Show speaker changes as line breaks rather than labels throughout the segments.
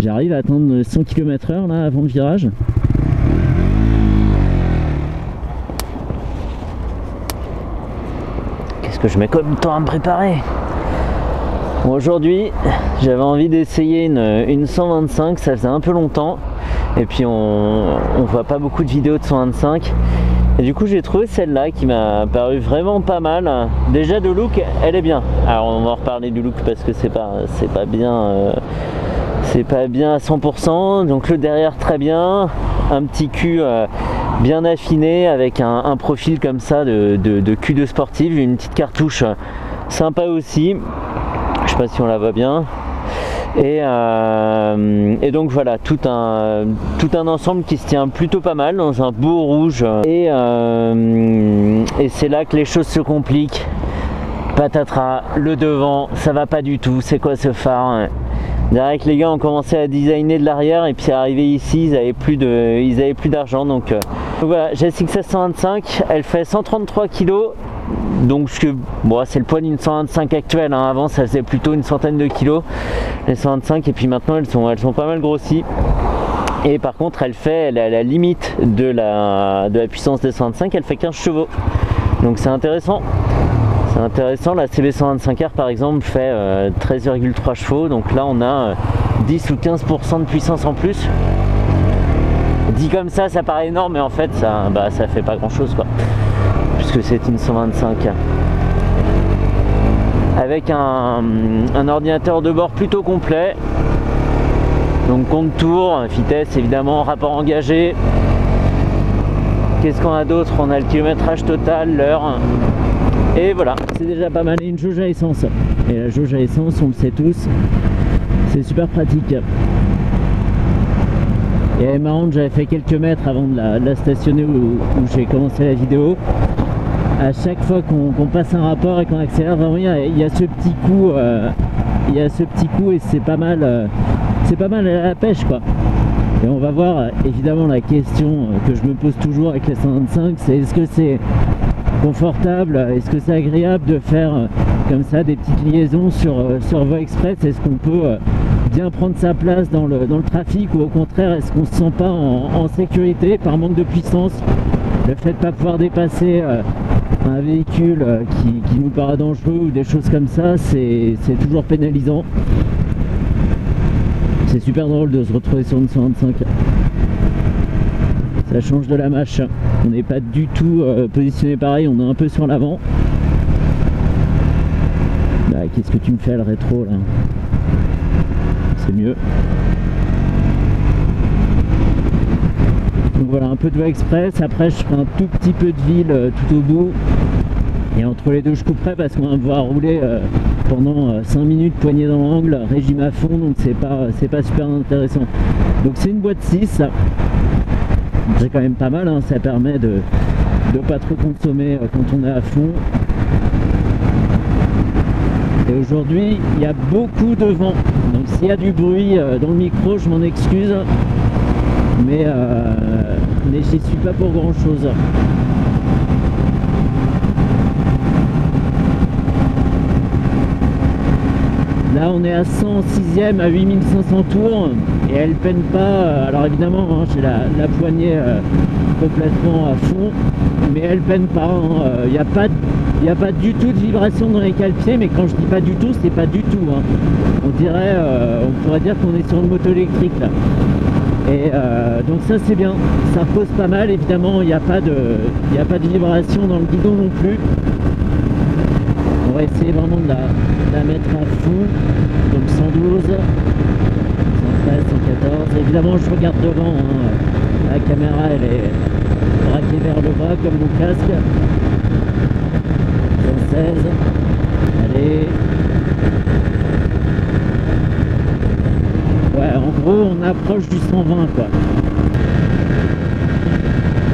J'arrive à atteindre 100 km/h là avant le virage. Qu'est-ce que je mets comme temps à me préparer? Bon, aujourd'hui, j'avais envie d'essayer une 125, ça faisait un peu longtemps. Et puis on voit pas beaucoup de vidéos de 125. Et du coup j'ai trouvé celle-là qui m'a paru vraiment pas mal. Déjà de look, elle est bien. Alors on va en reparler du look parce que c'est pas bien à 100%. Donc le derrière très bien, un petit cul bien affiné avec un profil comme ça de cul de sportive, une petite cartouche sympa aussi. Je sais pas si on la voit bien. Et donc voilà, tout un ensemble qui se tient plutôt pas mal dans un beau rouge. Et c'est là que les choses se compliquent. Patatras, le devant, ça va pas du tout. C'est quoi ce phare? Direct, les gars ont commencé à designer de l'arrière et puis arrivé ici, ils avaient plus d'argent. Donc voilà, GSX 125, elle fait 133 kg. Donc bon, c'est le poids d'une 125 actuelle, hein. Avant ça faisait plutôt une centaine de kilos les 125 et puis maintenant elles sont pas mal grossies. Et par contre elle est à la limite de la puissance des 125, elle fait 15 chevaux. Donc c'est intéressant. C'est intéressant, la CB125R par exemple fait 13,3 chevaux, donc là on a 10 ou 15% de puissance en plus. Dit comme ça paraît énorme, mais en fait ça fait pas grand chose quoi. Puisque c'est une 125 avec un ordinateur de bord plutôt complet, donc compte tour, vitesse évidemment, rapport engagé. Qu'est-ce qu'on a d'autre? On a le kilométrage total, l'heure, et voilà, c'est déjà pas mal. Et une jauge à essence, et la jauge à essence on le sait tous, c'est super pratique. Et elle est marrante, j'avais fait quelques mètres avant de la stationner où j'ai commencé la vidéo. À chaque fois qu'on passe un rapport et qu'on accélère, vraiment il y a ce petit coup, et c'est pas mal à la pêche quoi. Et on va voir évidemment la question que je me pose toujours avec les 125, c'est est-ce que c'est confortable, est-ce que c'est agréable de faire comme ça des petites liaisons sur voie express, est-ce qu'on peut bien prendre sa place dans le trafic, ou au contraire est-ce qu'on se sent pas en sécurité par manque de puissance, le fait de ne pas pouvoir dépasser un véhicule qui nous paraît dangereux ou des choses comme ça, c'est toujours pénalisant. C'est super drôle de se retrouver sur une 125. Ça change de la mâche. On n'est pas du tout positionné pareil, on est un peu sur l'avant. Bah, qu'est-ce que tu me fais le rétro là? C'est mieux. Donc voilà, un peu de voie express, après je ferai un tout petit peu de ville tout au bout. Et entre les deux je couperai parce qu'on va me voir rouler pendant 5 minutes poignée dans l'angle, régime à fond, donc c'est pas super intéressant. Donc c'est une boîte 6. C'est quand même pas mal, hein, ça permet de pas trop consommer quand on est à fond. Et aujourd'hui il y a beaucoup de vent, donc s'il y a du bruit dans le micro je m'en excuse, mais j'y suis pas pour grand chose. Là on est à 106e à 8500 tours et elle peine pas. Alors évidemment hein, j'ai la poignée complètement à fond, mais elle peine pas. Il n'y a pas du tout de vibration dans les cale-pieds, mais quand je dis pas du tout, c'est pas du tout. Hein. On pourrait dire qu'on est sur une moto électrique là. Et donc ça c'est bien, ça pose pas mal. Évidemment il n'y a pas de vibration dans le guidon non plus. On va essayer vraiment de la mettre à fond. Donc 112, 113, 114. Évidemment je regarde devant, hein. La caméra elle est braquée vers le bas comme mon casque. 116. Allez. Ouais, en gros on approche du 120 quoi.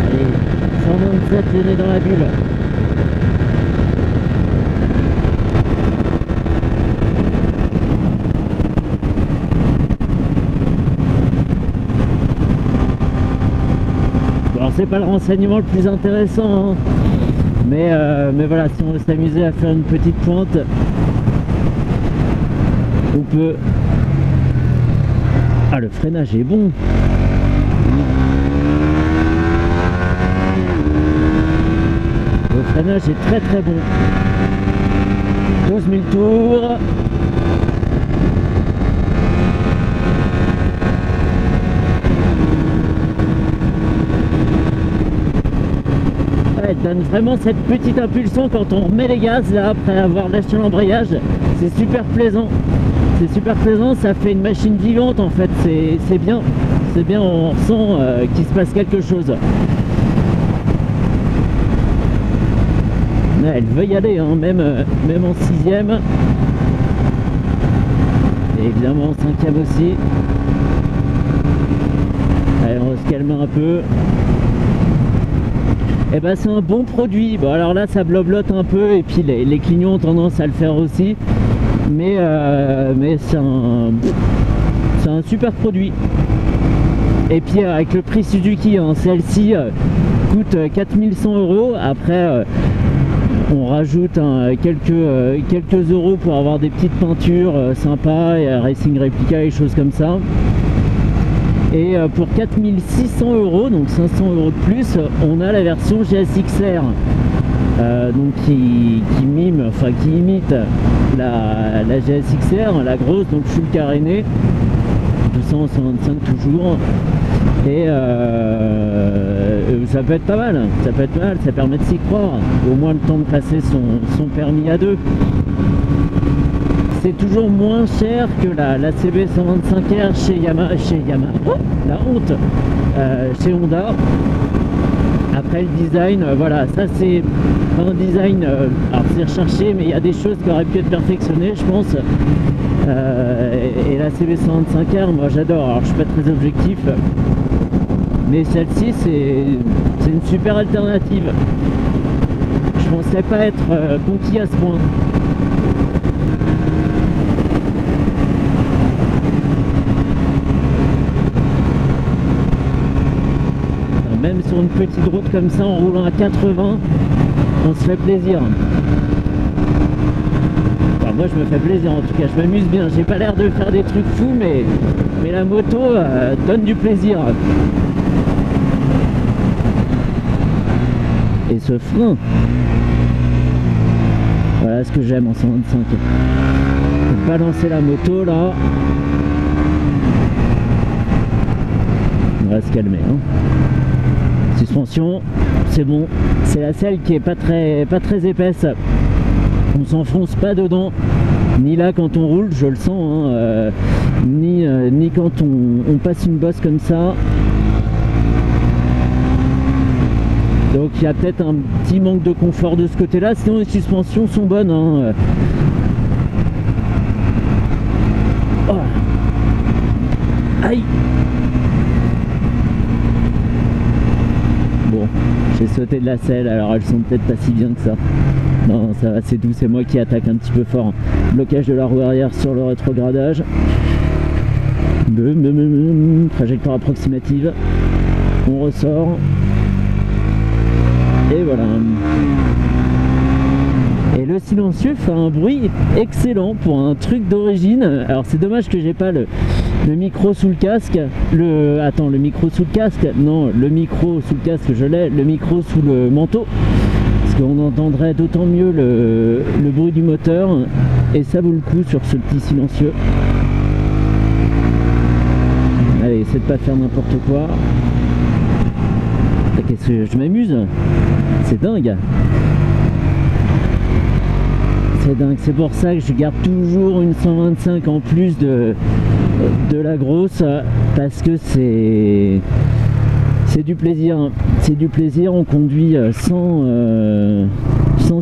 Allez, 127, on est dans la bulle. C'est pas le renseignement le plus intéressant, hein. Mais voilà, si on veut s'amuser à faire une petite pointe, on peut. Ah, le freinage est bon. Le freinage est très très bon. 12 000 tours. Ouais, donne vraiment cette petite impulsion quand on remet les gaz là après avoir lâché l'embrayage. C'est super plaisant. C'est super plaisant, ça fait une machine vivante en fait. C'est bien. C'est bien, on ressent qu'il se passe quelque chose. Ouais, elle veut y aller, hein, même en 6ème. Et évidemment en 5ème aussi. Allez, on va se calmer un peu. Et ben c'est un bon produit. Bon alors là ça bloblote un peu et puis les clignons ont tendance à le faire aussi. Mais c'est un super produit. Et puis avec le prix Suzuki, hein, celle-ci coûte 4100 €. Après on rajoute quelques euros pour avoir des petites peintures sympas et Racing Replica et choses comme ça. Et pour 4600 €, donc 500 € de plus, on a la version GSX-R, donc qui imite la GSX-R, la grosse, donc full carénée, 200, 125 toujours. Et ça peut être pas mal, ça permet de s'y croire, au moins le temps de passer son permis à deux. C'est toujours moins cher que la CB 125R chez Yamaha, oh, la honte, chez Honda. Après le design, voilà, ça c'est un design, alors c'est recherché, mais il y a des choses qui auraient pu être perfectionnées, je pense. Et la CB 125R, moi j'adore, alors je suis pas très objectif, mais celle-ci c'est une super alternative. Je pensais pas être conquis à ce point. Même sur une petite route comme ça, en roulant à 80, on se fait plaisir. Enfin, moi je me fais plaisir en tout cas, je m'amuse bien. J'ai pas l'air de faire des trucs fous, mais la moto donne du plaisir. Et ce frein, voilà ce que j'aime en 125. Faut pas lancer la moto là. On va se calmer, hein. Suspension, c'est bon, c'est la selle qui est pas très épaisse, on s'enfonce pas dedans, ni là quand on roule, je le sens, hein, ni quand on passe une bosse comme ça. Donc il y a peut-être un petit manque de confort de ce côté là, sinon les suspensions sont bonnes, hein. Oh. Aïe. Bon, j'ai sauté de la selle, alors elles sont peut-être pas si bien que ça. Non, ça va, c'est doux, c'est moi qui attaque un petit peu fort. Blocage de la roue arrière sur le rétrogradage. Trajectoire approximative. On ressort. Et voilà. Et le silencieux fait un bruit excellent pour un truc d'origine. Alors c'est dommage que j'ai pas le micro sous le casque. Attends, le micro sous le casque. Non, le micro sous le casque, je l'ai. Le micro sous le manteau. Parce qu'on entendrait d'autant mieux le bruit du moteur. Et ça vaut le coup sur ce petit silencieux. Allez, essaie de pas faire n'importe quoi. Qu'est-ce que je m'amuse? C'est dingue. C'est dingue, c'est pour ça que je garde toujours une 125 en plus de la grosse, parce que c'est du plaisir, c'est du plaisir, on conduit sans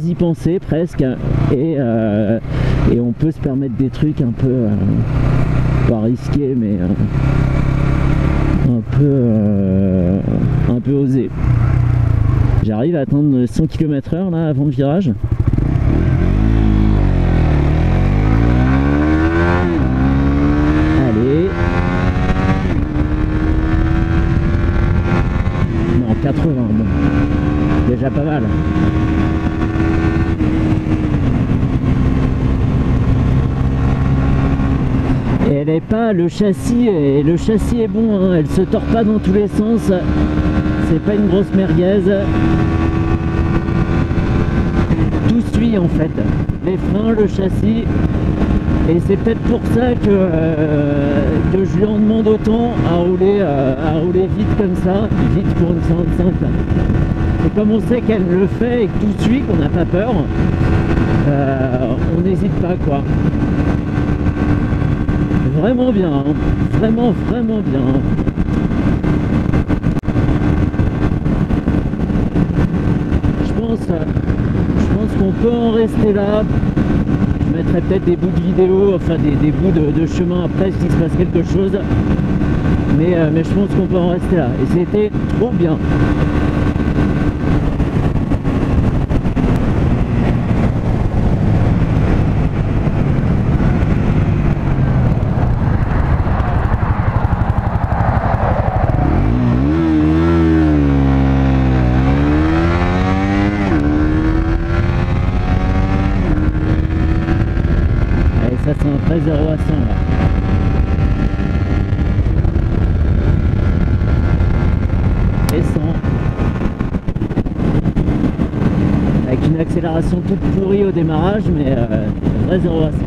y penser presque, et on peut se permettre des trucs un peu, pas risqués, mais un peu osés. J'arrive à atteindre 100 km/h là avant le virage. Allez. Non, 80, bon. Déjà pas mal. Et elle est pas, le châssis est bon, hein, elle se tord pas dans tous les sens, c'est pas une grosse merguez. Tout suit en fait, les freins, le châssis, et c'est peut-être pour ça que je lui en demande autant à rouler vite comme ça, vite pour une 125. Et comme on sait qu'elle le fait et que tout suit, qu'on n'a pas peur, on n'hésite pas quoi. Vraiment bien, hein. Vraiment bien. Je pense qu'on peut en rester là. Je mettrai peut-être des bouts de vidéo, enfin des bouts de chemin après s'il se passe quelque chose. Mais je pense qu'on peut en rester là. Et c'était trop bien. Ça c'est un vrai 0 à 100 là. Et 100. Avec une accélération toute pourrie au démarrage, mais vrai 0 à 100.